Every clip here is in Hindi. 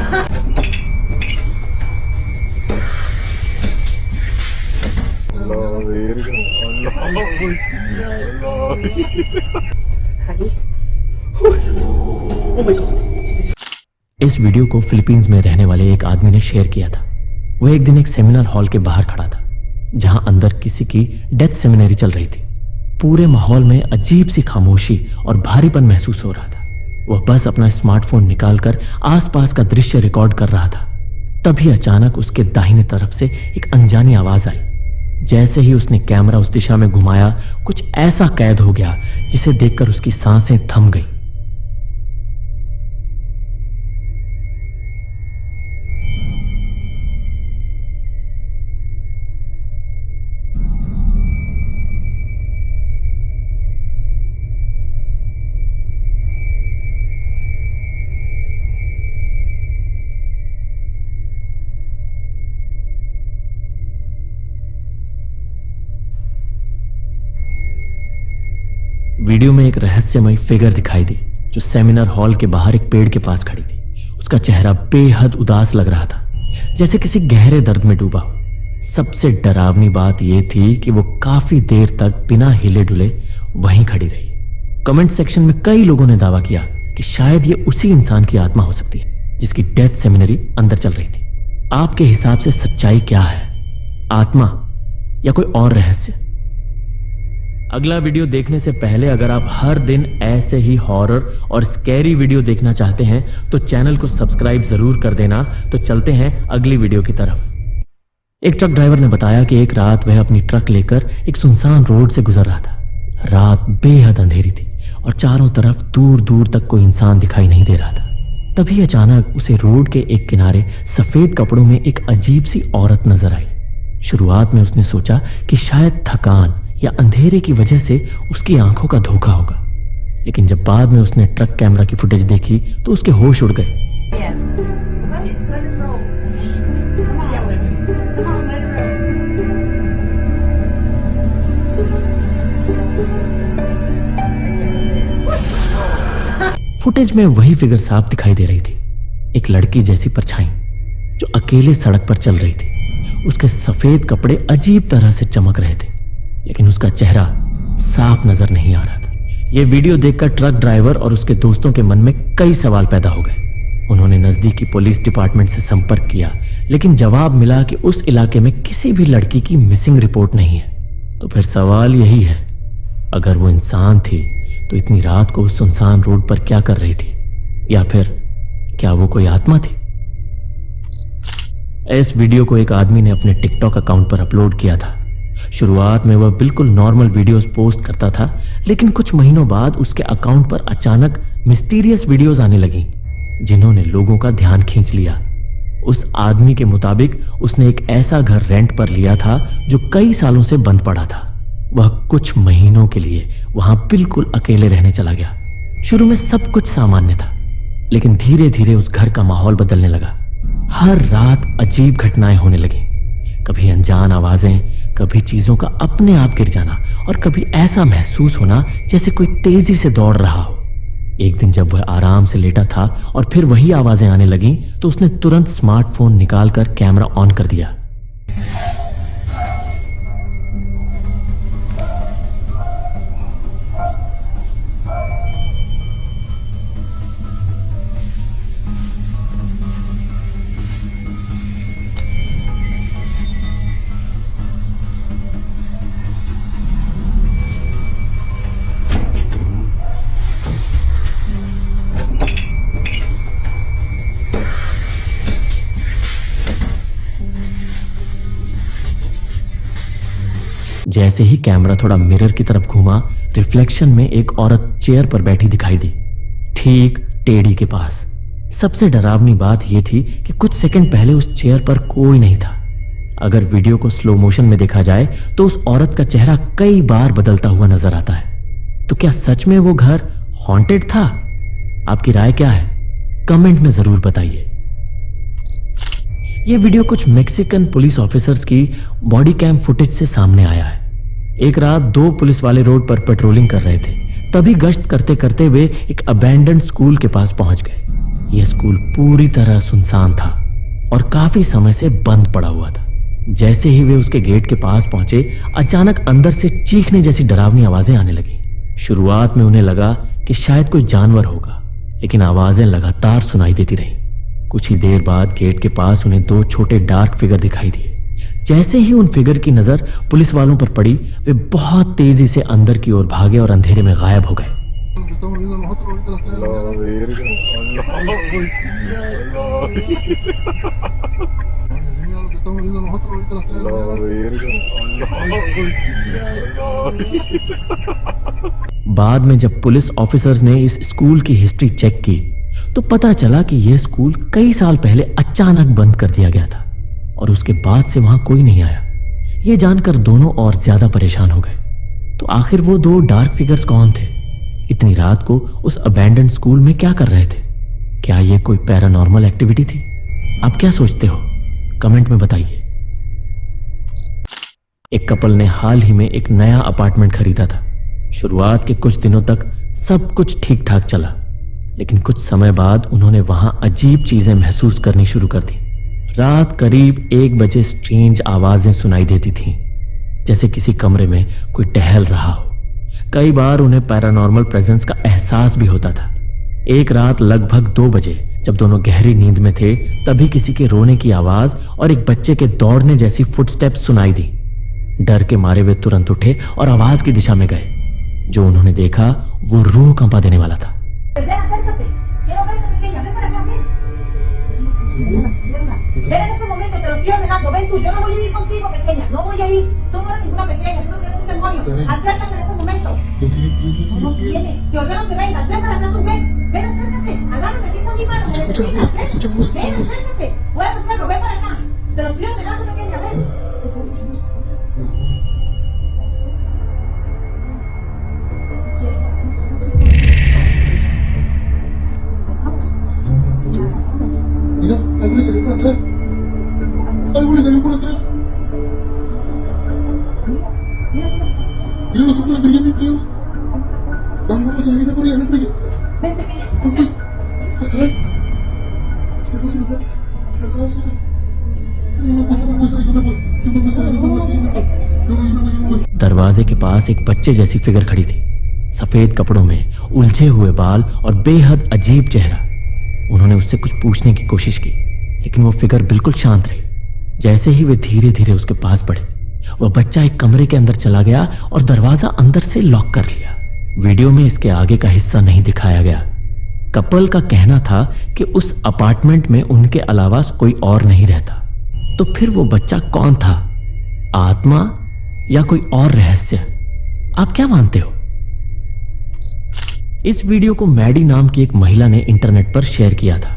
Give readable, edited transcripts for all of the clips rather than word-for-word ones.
इस वीडियो को फिलीपींस में रहने वाले एक आदमी ने शेयर किया था। वो एक दिन एक सेमिनार हॉल के बाहर खड़ा था, जहां अंदर किसी की डेथ सेमिनरी चल रही थी। पूरे माहौल में अजीब सी खामोशी और भारीपन महसूस हो रहा था। वह बस अपना स्मार्टफोन निकालकर आसपास का दृश्य रिकॉर्ड कर रहा था। तभी अचानक उसके दाहिने तरफ से एक अनजानी आवाज आई। जैसे ही उसने कैमरा उस दिशा में घुमाया, कुछ ऐसा कैद हो गया जिसे देखकर उसकी सांसें थम गई। वीडियो में एक रहस्यमय फिगर दिखाई दी जो सेमिनार हॉल के बाहर एक पेड़ के पास खड़ी थी। उसका चेहरा बेहद उदास लग रहा था, जैसे किसी गहरे दर्द में डूबा हो। सबसे डरावनी बात यह थी कि वो काफी देर तक बिना हिले डुले वहीं खड़ी रही। कमेंट सेक्शन में कई लोगों ने दावा किया कि शायद ये उसी इंसान की आत्मा हो सकती है जिसकी डेथ सेमिनरी अंदर चल रही थी। आपके हिसाब से सच्चाई क्या है? आत्मा या कोई और रहस्य? अगला वीडियो देखने से पहले अगर आप हर दिन ऐसे ही हॉरर और स्कैरी वीडियो देखना चाहते हैं तो चैनल को सब्सक्राइब जरूर कर देना। तो चलते हैं अगली वीडियो की तरफ। एक ट्रक ड्राइवर ने बताया कि एक रात वह अपनी ट्रक लेकर एक सुनसान रोड से गुजर रहा था। रात बेहद अंधेरी थी और चारों तरफ दूर दूर तक कोई इंसान दिखाई नहीं दे रहा था। तभी अचानक उसे रोड के एक किनारे सफेद कपड़ों में एक अजीब सी औरत नजर आई। शुरुआत में उसने सोचा कि शायद थकान या अंधेरे की वजह से उसकी आंखों का धोखा होगा, लेकिन जब बाद में उसने ट्रक कैमरा की फुटेज देखी तो उसके होश उड़ गए। फुटेज में वही फिगर साफ दिखाई दे रही थी, एक लड़की जैसी परछाई जो अकेले सड़क पर चल रही थी। उसके सफेद कपड़े अजीब तरह से चमक रहे थे, लेकिन उसका चेहरा साफ नजर नहीं आ रहा था। यह वीडियो देखकर ट्रक ड्राइवर और उसके दोस्तों के मन में कई सवाल पैदा हो गए। उन्होंने नजदीकी पुलिस डिपार्टमेंट से संपर्क किया, लेकिन जवाब मिला कि उस इलाके में किसी भी लड़की की मिसिंग रिपोर्ट नहीं है। तो फिर सवाल यही है, अगर वो इंसान थी तो इतनी रात को उस सुनसान रोड पर क्या कर रही थी? या फिर क्या वो कोई आत्मा थी? इस वीडियो को एक आदमी ने अपने टिकटॉक अकाउंट पर अपलोड किया था। शुरुआत में वह बिल्कुल नॉर्मल वीडियोस पोस्ट करता था, लेकिन कुछ महीनों बाद उसके अकाउंट पर अचानक मिस्टीरियस वीडियोस आने लगी, जिन्होंने लोगों का ध्यान खींच लिया। उस आदमी के मुताबिक उसने एक ऐसा घर रेंट पर लिया था जो कई सालों से बंद पड़ा था। वह कुछ महीनों के लिए वहां बिल्कुल अकेले रहने चला गया। शुरू में सब कुछ सामान्य था, लेकिन धीरे धीरे उस घर का माहौल बदलने लगा। हर रात अजीब घटनाएं होने लगी, कभी अनजान आवाजें, कभी चीजों का अपने आप गिर जाना और कभी ऐसा महसूस होना जैसे कोई तेजी से दौड़ रहा हो। एक दिन जब वह आराम से लेटा था और फिर वही आवाजें आने लगीं, तो उसने तुरंत स्मार्टफोन निकालकर कैमरा ऑन कर दिया। जैसे ही कैमरा थोड़ा मिरर की तरफ घूमा, रिफ्लेक्शन में एक औरत चेयर पर बैठी दिखाई दी, ठीक टेढ़ी के पास। सबसे डरावनी बात यह थी कि कुछ सेकंड पहले उस चेयर पर कोई नहीं था। अगर वीडियो को स्लो मोशन में देखा जाए तो उस औरत का चेहरा कई बार बदलता हुआ नजर आता है। तो क्या सच में वो घर हॉन्टेड था? आपकी राय क्या है? कमेंट में जरूर बताइए। यह वीडियो कुछ मैक्सिकन पुलिस ऑफिसर्स की बॉडी कैम फुटेज से सामने आया है। एक रात दो पुलिस वाले रोड पर पेट्रोलिंग कर रहे थे। तभी गश्त करते करते वे एक अबैंडन्ड स्कूल के पास पहुंच गए। यह स्कूल पूरी तरह सुनसान था और काफी समय से बंद पड़ा हुआ था। जैसे ही वे उसके गेट के पास पहुंचे, अचानक अंदर से चीखने जैसी डरावनी आवाजें आने लगी। शुरुआत में उन्हें लगा कि शायद कोई जानवर होगा, लेकिन आवाजें लगातार सुनाई देती रहीं। कुछ ही देर बाद गेट के पास उन्हें दो छोटे डार्क फिगर दिखाई दिए। जैसे ही उन फिगर की नजर पुलिस वालों पर पड़ी, वे बहुत तेजी से अंदर की ओर भागे और अंधेरे में गायब हो गए। बाद में जब पुलिस ऑफिसर्स ने इस स्कूल की हिस्ट्री चेक की तो पता चला कि यह स्कूल कई साल पहले अचानक बंद कर दिया गया था और उसके बाद से वहां कोई नहीं आया। यह जानकर दोनों और ज्यादा परेशान हो गए। तो आखिर वो दो डार्क फिगर्स कौन थे? इतनी रात को उस अबैंडन्ड स्कूल में क्या कर रहे थे? क्या यह कोई पैरानॉर्मल एक्टिविटी थी? आप क्या सोचते हो? कमेंट में बताइए। एक कपल ने हाल ही में एक नया अपार्टमेंट खरीदा था। शुरुआत के कुछ दिनों तक सब कुछ ठीक ठाक चला, लेकिन कुछ समय बाद उन्होंने वहां अजीब चीजें महसूस करनी शुरू कर दी। रात करीब 1 बजे स्ट्रेंज आवाजें सुनाई देती थीं, जैसे किसी कमरे में कोई टहल रहा हो। कई बार उन्हें पैरानॉर्मल प्रेजेंस का एहसास भी होता था। एक रात लगभग 2 बजे जब दोनों गहरी नींद में थे, तभी किसी के रोने की आवाज और एक बच्चे के दौड़ने जैसी फुटस्टेप्स सुनाई दी। डर के मारे वे तुरंत उठे और आवाज की दिशा में गए। जो उन्होंने देखा वो रूह कंपा देने वाला था। दरवाजे के पास एक बच्चे जैसी फिगर खड़ी थी, सफेद कपड़ों में, उलझे हुए बाल और बेहद अजीब चेहरा। उन्होंने उससे कुछ पूछने की कोशिश की, लेकिन वो फिगर बिल्कुल शांत रही। जैसे ही वे धीरे धीरे उसके पास बढ़े, वह बच्चा एक कमरे के अंदर चला गया और दरवाजा अंदर से लॉक कर लिया। वीडियो में इसके आगे का हिस्सा नहीं दिखाया गया। कपल का कहना था कि उस अपार्टमेंट में उनके अलावा कोई और नहीं रहता। तो फिर वो बच्चा कौन था? आत्मा या कोई और रहस्य? आप क्या मानते हो? इस वीडियो को मैडी नाम की एक महिला ने इंटरनेट पर शेयर किया था।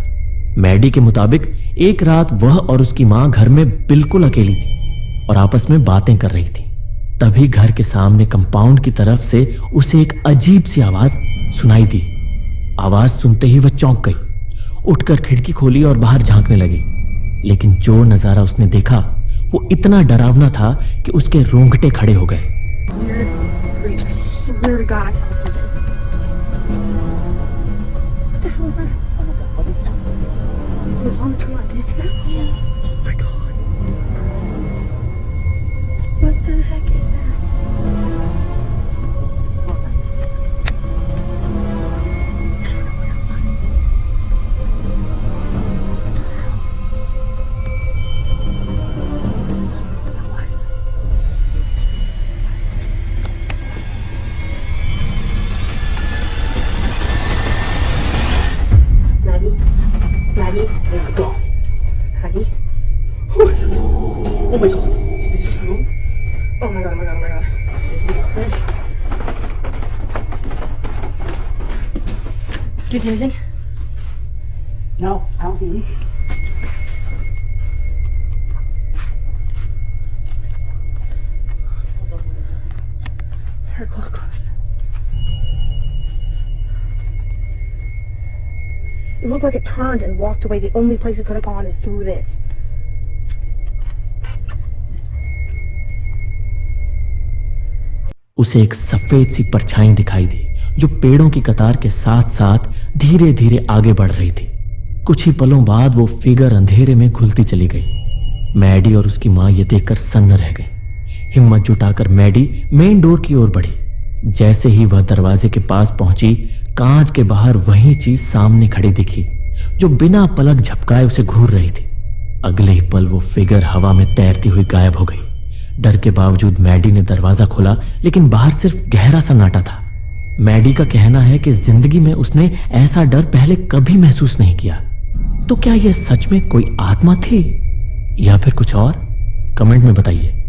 मैडी के मुताबिक एक रात वह और उसकी मां घर में बिल्कुल अकेली थी और आपस में बातें कर रही थी। तभी घर के सामने कंपाउंड की तरफ से उसे एक अजीब सी आवाज सुनाई दी। आवाज सुनते ही वह चौंक गई, उठकर खिड़की खोली और बाहर झांकने लगी। लेकिन जो नजारा उसने देखा वो इतना डरावना था कि उसके रोंगटे खड़े हो गए। Oh my god, is this real? Oh my god, oh my god, oh my god. Is it okay? Do you see anything? No, I don't see anything. Her clock closed. It looked like it turned and walked away. The only place it could have gone is through this. उसे एक सफेद सी परछाई दिखाई दी जो पेड़ों की कतार के साथ साथ धीरे धीरे आगे बढ़ रही थी। कुछ ही पलों बाद वो फिगर अंधेरे में घुलती चली गई। मैडी और उसकी मां ये देखकर सन्न रह गई। हिम्मत जुटाकर मैडी मेन डोर की ओर बढ़ी। जैसे ही वह दरवाजे के पास पहुंची, कांच के बाहर वही चीज सामने खड़ी दिखी जो बिना पलक झपकाए उसे घूर रही थी। अगले ही पल वो फिगर हवा में तैरती हुई गायब हो गई। डर के बावजूद मैडी ने दरवाजा खोला, लेकिन बाहर सिर्फ गहरा सन्नाटा था। मैडी का कहना है कि जिंदगी में उसने ऐसा डर पहले कभी महसूस नहीं किया। तो क्या यह सच में कोई आत्मा थी या फिर कुछ और? कमेंट में बताइए।